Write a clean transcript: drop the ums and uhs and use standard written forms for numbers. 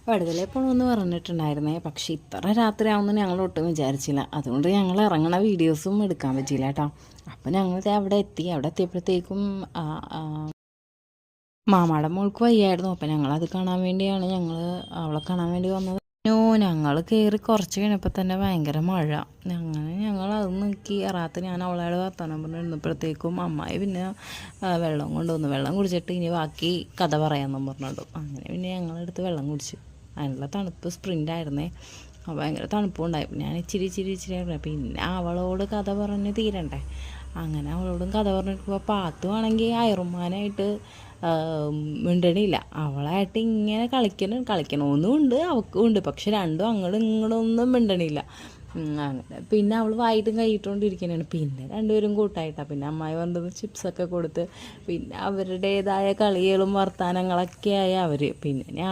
വടുതലേ പോകണമെന്ന് പറഞ്ഞിട്ടുണ്ടായിരുന്നേ, പക്ഷെ ഇത്ര രാത്രി ആവുമെന്ന് ഞങ്ങൾ ഒട്ടും വിചാരിച്ചില്ല. അതുകൊണ്ട് ഞങ്ങൾ ഇറങ്ങണ വീഡിയോസും എടുക്കാൻ പറ്റിയില്ല കേട്ടോ. അപ്പോൾ ഞങ്ങൾ അവിടെ എത്തിയപ്പോഴത്തേക്കും മാമാടെ മോൾക്ക് വയ്യായിരുന്നു. അപ്പം ഞങ്ങളത് കാണാൻ വേണ്ടിയാണ് അവളെ കാണാൻ വേണ്ടി വന്നത്. ഞങ്ങൾ കയറി കുറച്ച് കഴിഞ്ഞപ്പോൾ തന്നെ ഭയങ്കര മഴ. അങ്ങനെ ഞങ്ങൾ അത് നോക്കി റാത്ത് ഞാൻ അവളോട് വർത്തമാനം പറഞ്ഞിരുന്നപ്പോഴത്തേക്കും അമ്മായി പിന്നെ വെള്ളം കൊണ്ടുവന്നു. വെള്ളം കുടിച്ചിട്ട് ഇനി ബാക്കി കഥ പറയാമെന്നും പറഞ്ഞിട്ടു. അങ്ങനെ പിന്നെ ഞങ്ങളെടുത്ത് വെള്ളം കുടിച്ചു. അതിനുള്ള തണുപ്പ് സ്പ്രിൻ്റായിരുന്നേ, ഭയങ്കര തണുപ്പുണ്ടായി. ഞാൻ ഇച്ചിരി ആയിരുന്നു. പിന്നെ അവളോട് കഥ പറഞ്ഞ് തീരണ്ടേ, അങ്ങനെ അവളോടും കഥ പറഞ്ഞിരിക്കുമ്പോൾ പാത്തുവാണെങ്കിൽ അയറുമാനായിട്ട് മിണ്ടണില്ല. അവളായിട്ട് ഇങ്ങനെ കളിക്കണമെന്നും ഉണ്ട്, അവൾക്കും ഉണ്ട്. പക്ഷെ രണ്ടും അങ്ങോട്ടും ഇങ്ങോട്ടൊന്നും മിണ്ടണില്ല. അങ്ങനെ പിന്നെ അവൾ വായിട്ടും കൈയിട്ടുകൊണ്ടിരിക്കുന്നതാണ്. പിന്നെ രണ്ടുപേരും കൂട്ടായിട്ടാണ്. പിന്നെ അമ്മായി വന്നത് ചിപ്സൊക്കെ കൊടുത്ത് പിന്നെ അവരുടേതായ കളികളും വർത്തമാനങ്ങളൊക്കെ ആയി അവർ. പിന്നെ ഞാൻ